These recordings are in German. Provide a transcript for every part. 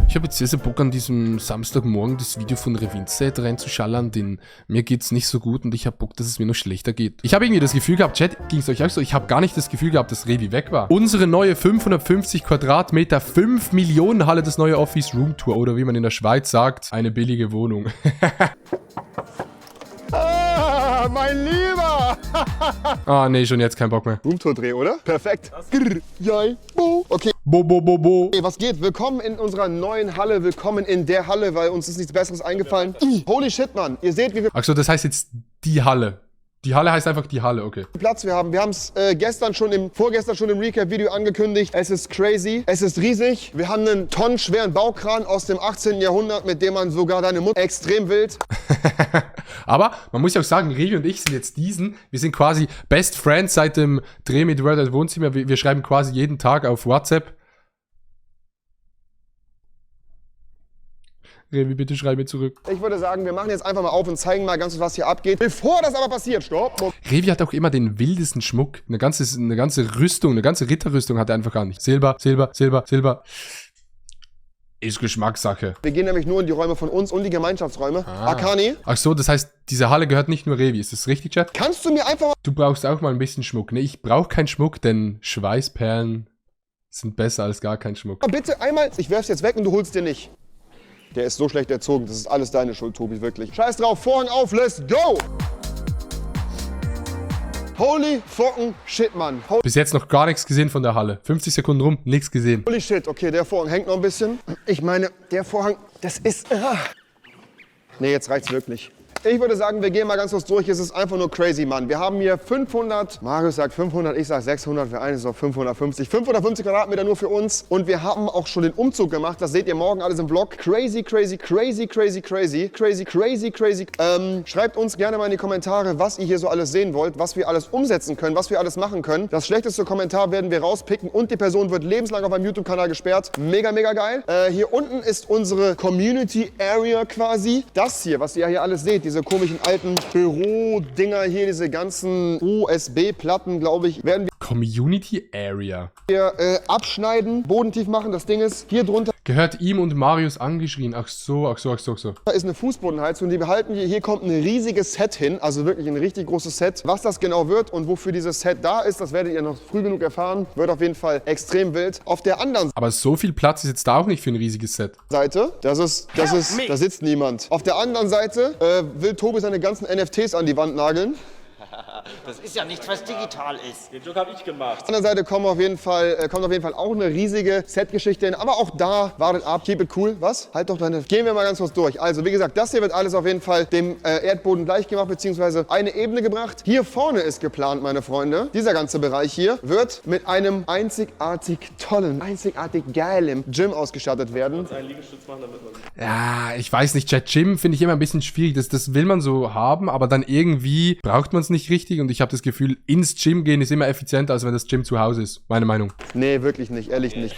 Ich habe jetzt sehr, sehr Bock an diesem Samstagmorgen das Video von Revinzeit reinzuschallern, denn mir geht's nicht so gut und ich habe Bock, dass es mir noch schlechter geht. Ich habe irgendwie das Gefühl gehabt, Chat, ging es euch auch so, ich habe gar nicht das Gefühl gehabt, dass Revi weg war. Unsere neue 550 Quadratmeter, 5 Millionen Halle, das neue Office Room Tour oder wie man in der Schweiz sagt, eine billige Wohnung. Ah, mein Lieber! Ah, nee, schon jetzt kein Bock mehr. Roomtour-Dreh, oder? Perfekt. Okay. Bo. Hey, was geht? Willkommen in unserer neuen Halle. Willkommen in der Halle, weil uns ist nichts Besseres eingefallen. Holy shit, Mann. Ihr seht, wie viel Achso, das heißt jetzt die Halle. Die Halle heißt einfach die Halle, okay. Platz wir haben. Wir haben es vorgestern schon im Recap-Video angekündigt. Es ist crazy. Es ist riesig. Wir haben einen tonnenschweren Baukran aus dem 18. Jahrhundert, mit dem man sogar deine Mutter extrem wild. Aber man muss ja auch sagen, Revi und ich sind jetzt wir sind quasi Best Friends seit dem Dreh mit World at Wohnzimmer. Wir schreiben quasi jeden Tag auf WhatsApp. Revi, bitte schreib mir zurück. Ich würde sagen, wir machen jetzt einfach mal auf und zeigen mal ganz, was hier abgeht. Bevor das aber passiert, stopp. Revi hat auch immer den wildesten Schmuck. Eine ganze Rüstung, eine ganze Ritterrüstung hat er einfach gar nicht. Silber. Ist Geschmackssache. Wir gehen nämlich nur in die Räume von uns und die Gemeinschaftsräume. Akani. Ach so, das heißt, diese Halle gehört nicht nur Revi. Ist das richtig, Chat? Kannst du mir einfach mal... Du brauchst auch mal ein bisschen Schmuck. Ne, ich brauche keinen Schmuck, denn Schweißperlen sind besser als gar kein Schmuck. Bitte einmal... Ich werf's jetzt weg und du holst dir nicht. Der ist so schlecht erzogen. Das ist alles deine Schuld, Tobi, wirklich. Scheiß drauf, Vorhang auf, let's go! Holy fucking shit, Mann. Bis jetzt noch gar nichts gesehen von der Halle. 50 Sekunden rum, nichts gesehen. Holy shit, okay, der Vorhang hängt noch ein bisschen. Ich meine, der Vorhang, das ist... Nee, jetzt reicht's wirklich. Ich würde sagen, wir gehen mal ganz kurz durch. Es ist einfach nur crazy, Mann. Wir haben hier 500, Marius sagt 500, ich sag 600, für einen ist auf 550. 550 Quadratmeter nur für uns. Und wir haben auch schon den Umzug gemacht. Das seht ihr morgen alles im Vlog. Crazy. Schreibt uns gerne mal in die Kommentare, was ihr hier so alles sehen wollt, was wir alles umsetzen können, was wir alles machen können. Das schlechteste Kommentar werden wir rauspicken und die Person wird lebenslang auf meinem YouTube-Kanal gesperrt. Mega geil. Hier unten ist unsere Community Area quasi. Das hier, was ihr hier alles seht, diese komischen alten Büro-Dinger hier, diese ganzen USB-Platten, glaube ich, werden Community Area. wir abschneiden, bodentief machen. Das Ding ist, hier drunter Gehört ihm und Marius angeschrien. Ach so. ist eine Fußbodenheizung, die behalten wir. Hier kommt ein riesiges Set hin, also wirklich ein richtig großes Set. Was das genau wird und wofür dieses Set da ist, das werdet ihr noch früh genug erfahren. Wird auf jeden Fall extrem wild. Auf der anderen Aber so viel Platz ist jetzt da auch nicht für ein riesiges Set. Seite, da sitzt niemand. Auf der anderen Seite will Tobi seine ganzen NFTs an die Wand nageln. Das ist ja nichts, was digital ist. Den Joke habe ich gemacht. Auf der anderen Seite kommt auf jeden Fall auch eine riesige Setgeschichte hin. Aber auch da, wartet ab, keep it cool. Was? Halt doch deine... Gehen wir mal ganz kurz durch. Also wie gesagt, das hier wird alles auf jeden Fall dem Erdboden gleich gemacht, beziehungsweise eine Ebene gebracht. Hier vorne ist geplant, meine Freunde, dieser ganze Bereich hier wird mit einem einzigartig tollen, einzigartig geilen Gym ausgestattet werden. Einen Liegestütz machen, damit man... Ja, ich weiß nicht, Chat, Gym finde ich immer ein bisschen schwierig. Das will man so haben, aber dann irgendwie braucht man es nicht richtig. Und ich habe das Gefühl, ins Gym gehen ist immer effizienter, als wenn das Gym zu Hause ist. Meine Meinung. Nee, wirklich nicht, ehrlich nicht.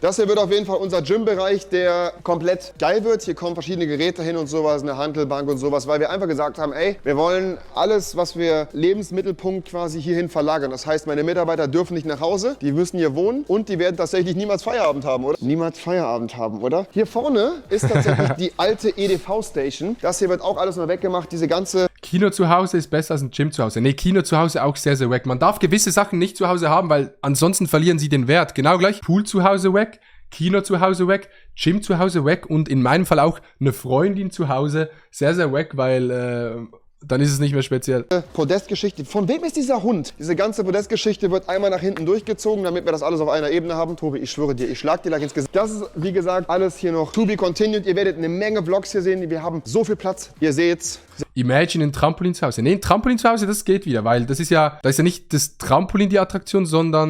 Das hier wird auf jeden Fall unser Gym-Bereich, der komplett geil wird. Hier kommen verschiedene Geräte hin und sowas, eine Hantelbank und sowas, weil wir einfach gesagt haben, ey, wir wollen alles, was wir Lebensmittelpunkt quasi hierhin verlagern. Das heißt, meine Mitarbeiter dürfen nicht nach Hause, die müssen hier wohnen und die werden tatsächlich niemals Feierabend haben, oder? Niemals Feierabend haben, oder? Hier vorne ist tatsächlich die alte EDV-Station. Das hier wird auch alles mal weggemacht, diese ganze... Kino zu Hause ist besser als ein Gym zu Hause. Nee, Kino zu Hause auch sehr, sehr wack. Man darf gewisse Sachen nicht zu Hause haben, weil ansonsten verlieren sie den Wert. Genau gleich. Pool zu Hause wack, Kino zu Hause wack, Gym zu Hause wack und in meinem Fall auch eine Freundin zu Hause sehr, sehr wack, weil dann ist es nicht mehr speziell. Podestgeschichte. Von wem ist dieser Hund? Diese ganze Podestgeschichte wird einmal nach hinten durchgezogen, damit wir das alles auf einer Ebene haben. Tobi, ich schwöre dir, ich schlag dir gleich ins Gesicht. Das ist, wie gesagt, alles hier noch to be continued. Ihr werdet eine Menge Vlogs hier sehen. Wir haben so viel Platz. Ihr seht's. Imagine ein Trampolin zu Hause. Nee, ein Trampolin zu Hause, das geht wieder, weil da ist ja nicht das Trampolin die Attraktion, sondern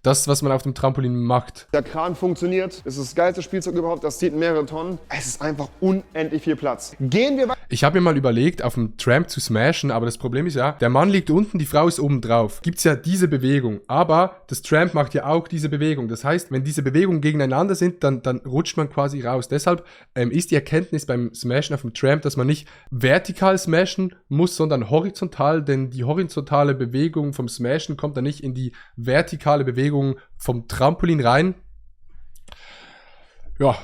das, was man auf dem Trampolin macht. Der Kran funktioniert. Es ist das geilste Spielzeug überhaupt. Das zieht mehrere Tonnen. Es ist einfach unendlich viel Platz. Gehen wir weiter. Ich habe mir mal überlegt, auf dem Tramp zu smashen, aber das Problem ist ja, der Mann liegt unten, die Frau ist oben drauf. Gibt's ja diese Bewegung, aber das Tramp macht ja auch diese Bewegung. Das heißt, wenn diese Bewegungen gegeneinander sind, dann rutscht man quasi raus. Deshalb ist die Erkenntnis beim Smashen auf dem Tramp, dass man nicht vertikal smashen muss, sondern horizontal, denn die horizontale Bewegung vom Smashen kommt dann nicht in die vertikale Bewegung vom Trampolin rein. Ja.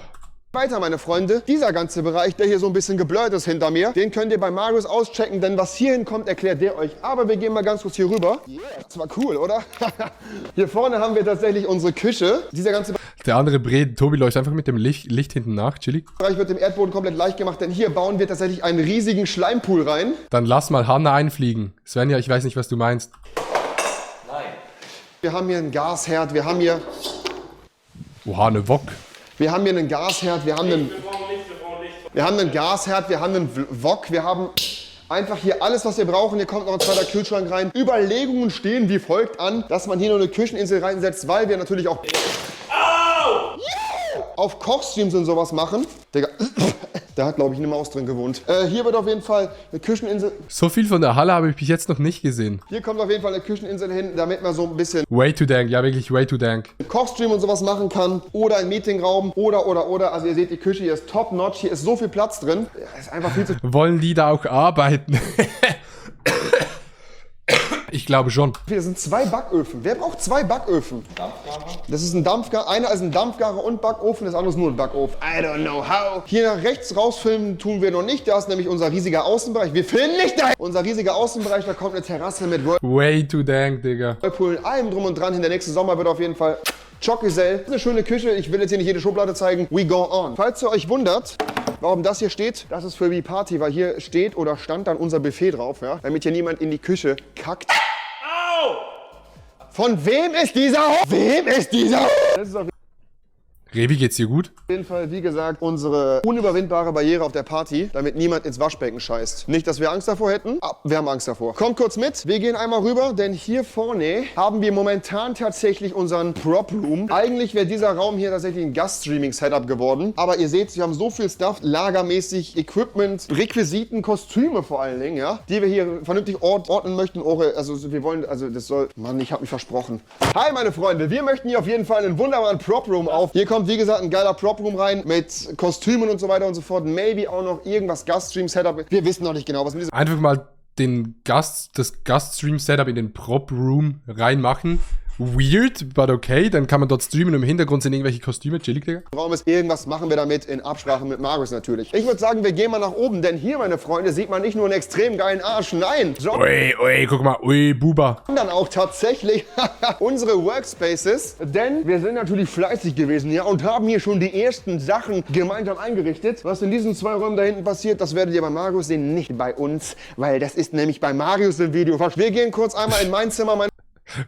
Weiter, meine Freunde. Dieser ganze Bereich, der hier so ein bisschen geblurrt ist hinter mir, den könnt ihr bei Marius auschecken, denn was hier hinkommt, erklärt der euch. Aber wir gehen mal ganz kurz hier rüber. Das war cool, oder? Hier vorne haben wir tatsächlich unsere Küche. Dieser ganze Der andere Tobi läuft einfach mit dem Licht hinten nach, chillig. Bereich wird dem Erdboden komplett leicht gemacht, denn hier bauen wir tatsächlich einen riesigen Schleimpool rein. Dann lass mal Hanna einfliegen. Svenja, ich weiß nicht, was du meinst. Wir haben hier einen Gasherd, wir haben hier Oha, eine Wok. Wir haben hier einen Gasherd, wir haben einen Gasherd, wir haben einen Wok, wir haben einfach hier alles, was wir brauchen. Hier kommt noch ein zweiter Kühlschrank rein. Überlegungen stehen wie folgt an, dass man hier nur eine Kücheninsel reinsetzt, weil wir natürlich auch auf Kochstreams und sowas machen. Digga, da hat, glaube ich, eine Maus drin gewohnt. Hier wird auf jeden Fall eine Kücheninsel. So viel von der Halle habe ich bis jetzt noch nicht gesehen. Hier kommt auf jeden Fall eine Kücheninsel hin, damit man so ein bisschen Way too dank, ja wirklich way too dank. Kochstream und sowas machen kann. Oder ein Meetingraum. Oder. Also ihr seht, die Küche hier ist top notch. Hier ist so viel Platz drin. Ja, ist einfach viel zu... Wollen die da auch arbeiten? Ich glaube schon. Das sind 2 Backöfen. Wer braucht 2 Backöfen? Das ist ein Dampfgarer. Einer ist ein Dampfgarer und Backofen, das andere ist nur ein Backofen. I don't know how. Hier nach rechts rausfilmen tun wir noch nicht. Da ist nämlich unser riesiger Außenbereich. Wir filmen nicht da. Unser riesiger Außenbereich, da kommt eine Terrasse mit Way too dank, Digga. Whirlpool, allem drum und dran. Der nächste Sommer wird auf jeden Fall Chockgesell. Das ist eine schöne Küche. Ich will jetzt hier nicht jede Schublade zeigen. We go on. Falls ihr euch wundert, warum das hier steht, das ist für die Party, weil hier steht oder stand dann unser Buffet drauf, ja? Damit hier niemand in die Küche kackt. Au! Von wem ist dieser Hund? Wem ist dieser Hund? Das ist auf Revi, geht's dir gut? jeden Fall, wie gesagt, unsere unüberwindbare Barriere auf der Party, damit niemand ins Waschbecken scheißt. Nicht, dass wir Angst davor hätten, aber wir haben Angst davor. Kommt kurz mit, wir gehen einmal rüber, denn hier vorne haben wir momentan tatsächlich unseren Prop Room. Eigentlich wäre dieser Raum hier tatsächlich ein Gast-Streaming-Setup geworden, aber ihr seht, wir haben so viel Stuff, lagermäßig, Equipment, Requisiten, Kostüme vor allen Dingen, ja, die wir hier vernünftig ordnen möchten. Also wir wollen, also das soll, Mann, ich habe mich versprochen. Hi meine Freunde, wir möchten hier auf jeden Fall einen wunderbaren Prop Room auf. Hier kommt, wie gesagt, ein geiler Prop Room rein mit Kostümen und so weiter und so fort. Maybe auch noch irgendwas Gaststream-Setup. Wir wissen noch nicht genau, was mit diesem... Einfach mal das Gaststream-Setup in den Prop Room reinmachen. Weird, but okay. Dann kann man dort streamen und im Hintergrund sind irgendwelche Kostüme. Chillig, Digga. Raum ist. Irgendwas machen wir damit in Absprache mit Marius natürlich. Ich würde sagen, wir gehen mal nach oben, denn hier, meine Freunde, sieht man nicht nur einen extrem geilen Arsch, nein, Ui, guck mal, ui, Buba. sondern auch tatsächlich unsere Workspaces, denn wir sind natürlich fleißig gewesen, ja, und haben hier schon die ersten Sachen gemeinsam eingerichtet. Was in diesen 2 Räumen da hinten passiert, das werdet ihr bei Marius sehen, nicht bei uns, weil das ist nämlich bei Marius im Video. Wir gehen kurz einmal in mein Zimmer, meine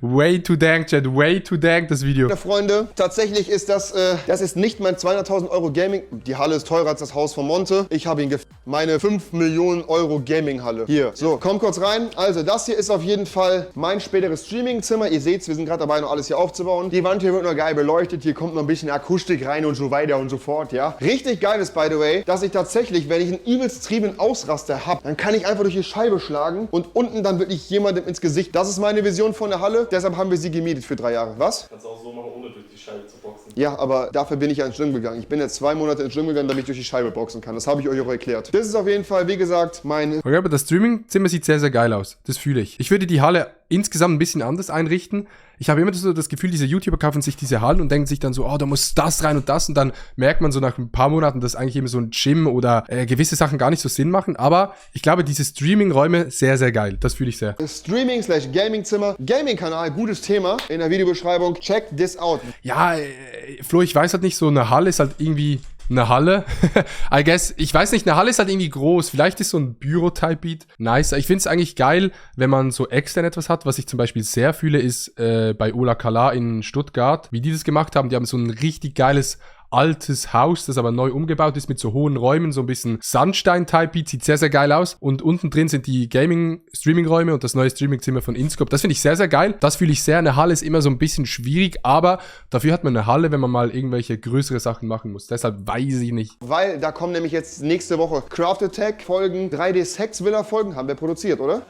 Way too dank, Chat, way too dank, das Video. Freunde, tatsächlich ist das ist nicht mein 200.000 Euro Gaming. Die Halle ist teurer als das Haus von Monte. Ich habe ihn meine 5 Millionen Euro Gaming-Halle. Hier, so, komm kurz rein. Also, das hier ist auf jeden Fall mein späteres Streaming-Zimmer. Ihr seht, wir sind gerade dabei, noch alles hier aufzubauen. Die Wand hier wird noch geil beleuchtet. Hier kommt noch ein bisschen Akustik rein und so weiter und so fort, ja. Richtig geil ist, by the way, dass ich tatsächlich, wenn ich einen übelst triebenden Ausraster habe, dann kann ich einfach durch die Scheibe schlagen und unten dann wirklich jemandem ins Gesicht. Das ist meine Vision von der Halle. Deshalb haben wir sie gemietet für 3 Jahre. Was? Kannst du auch so machen, ohne durch die Scheibe zu boxen. Ja, aber dafür bin ich ja ins Gym gegangen. Ich bin jetzt 2 Monate ins Gym gegangen, damit ich durch die Scheibe boxen kann. Das habe ich euch auch erklärt. Das ist auf jeden Fall, wie gesagt, mein... Okay, aber das Streaming-Zimmer sieht sehr, sehr geil aus. Das fühle ich. Ich würde die Halle insgesamt ein bisschen anders einrichten. Ich habe immer so das Gefühl, diese YouTuber kaufen sich diese Hallen und denken sich dann so, oh, da muss das rein und das. Und dann merkt man so nach ein paar Monaten, dass eigentlich eben so ein Gym oder gewisse Sachen gar nicht so Sinn machen. Aber ich glaube, diese Streaming-Räume sehr, sehr geil. Das fühle ich sehr. Streaming/Gaming-Zimmer. Gaming-Kanal, gutes Thema. In der Videobeschreibung. Check this out. Ja, Flo, ich weiß halt nicht, so eine Halle ist halt irgendwie eine Halle. I guess, ich weiß nicht, eine Halle ist halt irgendwie groß. Vielleicht ist so ein Büro-Type-Beat nice. Ich finde es eigentlich geil, wenn man so extern etwas hat. Was ich zum Beispiel sehr fühle, ist bei Ola Kala in Stuttgart, wie die das gemacht haben. Die haben so ein richtig geiles altes Haus, das aber neu umgebaut ist mit so hohen Räumen, so ein bisschen Sandstein-Type, sieht sehr, sehr geil aus. Und unten drin sind die Gaming-Streaming-Räume und das neue Streaming-Zimmer von Inscope. Das finde ich sehr, sehr geil. Das fühle ich sehr. Eine Halle ist immer so ein bisschen schwierig, aber dafür hat man eine Halle, wenn man mal irgendwelche größere Sachen machen muss. Deshalb weiß ich nicht. Weil da kommen nämlich jetzt nächste Woche Craft Attack Folgen, 3D Sex Villa Folgen, haben wir produziert, oder?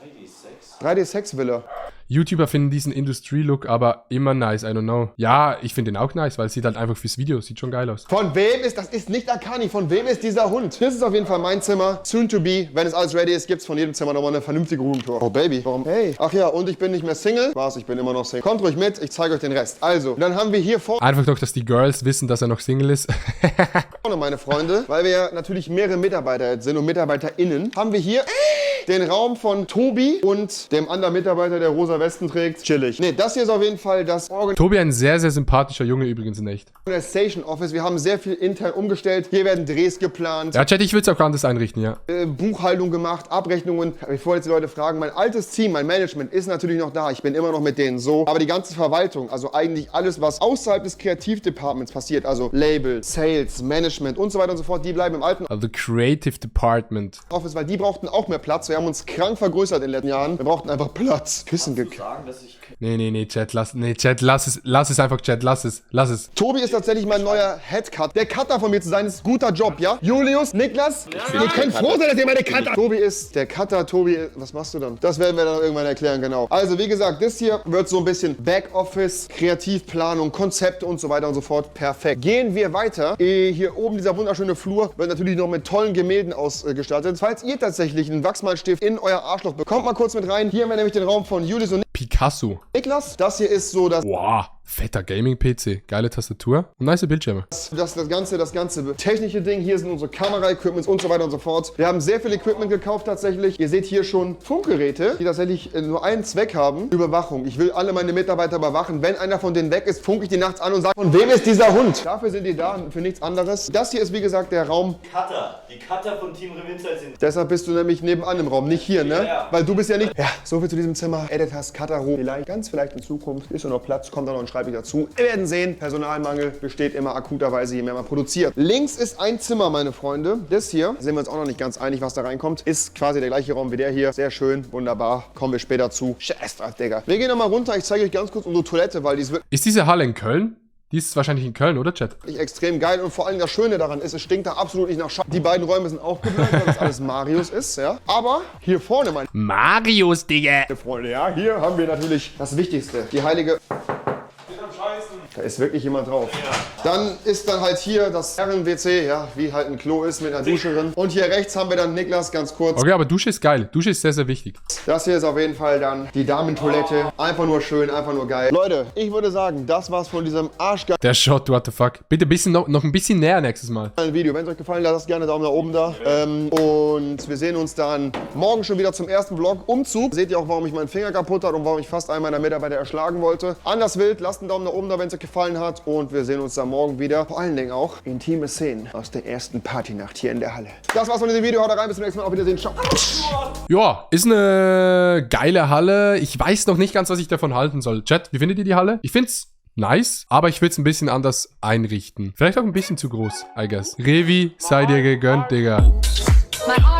3D Sex Villa. YouTuber finden diesen Industrie-Look aber immer nice, I don't know. Ja, ich finde den auch nice, weil es sieht halt einfach fürs Video, sieht schon geil aus. Von wem ist, das ist nicht Akani, von wem ist dieser Hund? Das ist auf jeden Fall mein Zimmer, soon to be. Wenn es alles ready ist, gibt es von jedem Zimmer nochmal eine vernünftige Roomtour. Oh Baby, warum? Hey, ach ja, und ich bin nicht mehr Single. Was, ich bin immer noch Single. Kommt ruhig mit, ich zeige euch den Rest. Also, dann haben wir hier vorne, Einfach noch, dass die Girls wissen, dass er noch Single ist. meine Freunde, weil wir ja natürlich mehrere Mitarbeiter jetzt sind und MitarbeiterInnen, haben wir hier den Raum von Tobi und dem anderen Mitarbeiter, der rosa Westen trägt. Chillig. Ne, das hier ist auf jeden Fall das Tobi, ein sehr, sehr sympathischer Junge übrigens in echt. Organisation Office. Wir haben sehr viel intern umgestellt. Hier werden Drehs geplant, Ja, Chat, ich würde es auch anders einrichten, ja. Buchhaltung gemacht, Abrechnungen. Bevor jetzt die Leute fragen, mein altes Team, mein Management ist natürlich noch da. Ich bin immer noch mit denen so. Aber die ganze Verwaltung, also eigentlich alles, was außerhalb des Kreativdepartments passiert, also Label, Sales, Management und so weiter und so fort, die bleiben im alten Also Creative Department. Office, weil die brauchten auch mehr Platz. Wir haben uns krank vergrößert in den letzten Jahren. Wir brauchten einfach Platz. Küssen gekriegt. Nee, Chat, lass es einfach, Chat, lass es. Tobi ist tatsächlich mein neuer Headcut. Der Cutter von mir zu sein, ist ein guter Job, ja? Julius, Niklas, ihr könnt froh sein, dass ihr meine Cutter... Tobi ist der Cutter, Tobi... Was machst du dann? Das werden wir dann irgendwann erklären, genau. Also, wie gesagt, das hier wird so ein bisschen Backoffice, Kreativplanung, Konzepte und so weiter und so fort. Perfekt. Gehen wir weiter. Hier oben, dieser wunderschöne Flur, wird natürlich noch mit tollen Gemälden ausgestattet. Falls ihr tatsächlich einen Wachsmalstift in euer Arschloch bekommt, mal kurz mit rein. Hier haben wir nämlich den Raum von Julius und Picasso. Niklas. Das hier ist so das... Wow, fetter Gaming-PC. Geile Tastatur und nice Bildschirme. Das ganze technische Ding. Hier sind unsere Kamera-Equipments und so weiter und so fort. Wir haben sehr viel Equipment gekauft tatsächlich. Ihr seht hier schon Funkgeräte, die tatsächlich nur einen Zweck haben. Überwachung. Ich will alle meine Mitarbeiter überwachen. Wenn einer von denen weg ist, funke ich die nachts an und sage, von wem ist dieser Hund? Dafür sind die da, für nichts anderes. Das hier ist wie gesagt der Raum. Die Cutter von Team Revinza sind... Deshalb bist du nämlich nebenan im Raum, nicht hier, ne? Ja. Weil du bist ja nicht... Ja, so viel zu diesem Zimmer. Editors, Cutter, Room. Ganz vielleicht in Zukunft ist ja noch Platz, kommt da noch ein Schreibtisch dazu. Wir werden sehen, Personalmangel besteht immer akuterweise, je mehr man produziert. Links ist ein Zimmer, meine Freunde. Das hier, sind wir uns auch noch nicht ganz einig, was da reinkommt, ist quasi der gleiche Raum wie der hier. Sehr schön, wunderbar. Kommen wir später zu. Scheiß drauf, Digga. Wir gehen nochmal runter. Ich zeige euch ganz kurz unsere Toilette, weil die ist wirklich Ist diese Halle in Köln? Die ist wahrscheinlich in Köln, oder, Chat? extrem geil. Und vor allem das Schöne daran ist, es stinkt da absolut nicht nach Scheiße. Die beiden Räume sind auch gebrannt, weil das alles Marius ist, ja. Aber hier vorne, meine Marius, Digga! Freunde, ja, hier haben wir natürlich das Wichtigste. Die heilige... Da ist wirklich jemand drauf. Dann ist dann halt hier das Herren-WC, ja, wie halt ein Klo ist mit einer Dusche drin. Und hier rechts haben wir dann Niklas, ganz kurz. Okay, aber Dusche ist geil. Dusche ist sehr, sehr wichtig. Das hier ist auf jeden Fall dann die Damentoilette. Einfach nur schön, einfach nur geil. Leute, ich würde sagen, das war's von diesem arschgeilen Der Shot, what the fuck. Bitte noch ein bisschen näher nächstes Mal. Video. Wenn es euch gefallen hat, lasst gerne Daumen nach oben da. Und wir sehen uns dann morgen schon wieder zum ersten Vlog. Umzug. Seht ihr auch, warum ich meinen Finger kaputt hat und warum ich fast einen meiner Mitarbeiter erschlagen wollte. Anders wild, lasst einen Daumen nach oben da, wenn es euch gefallen hat. Und wir sehen uns dann morgen wieder. Vor allen Dingen auch intime Szenen aus der ersten Partynacht hier in der Halle. Das war's von diesem Video. Haut rein, bis zum nächsten Mal. Auf Wiedersehen. Ciao. Ja, ist eine geile Halle. Ich weiß noch nicht ganz, was ich davon halten soll. Chat, wie findet ihr die Halle? Ich find's nice, aber ich würde es ein bisschen anders einrichten. Vielleicht auch ein bisschen zu groß, I guess. Revi, sei dir gegönnt, Digga. My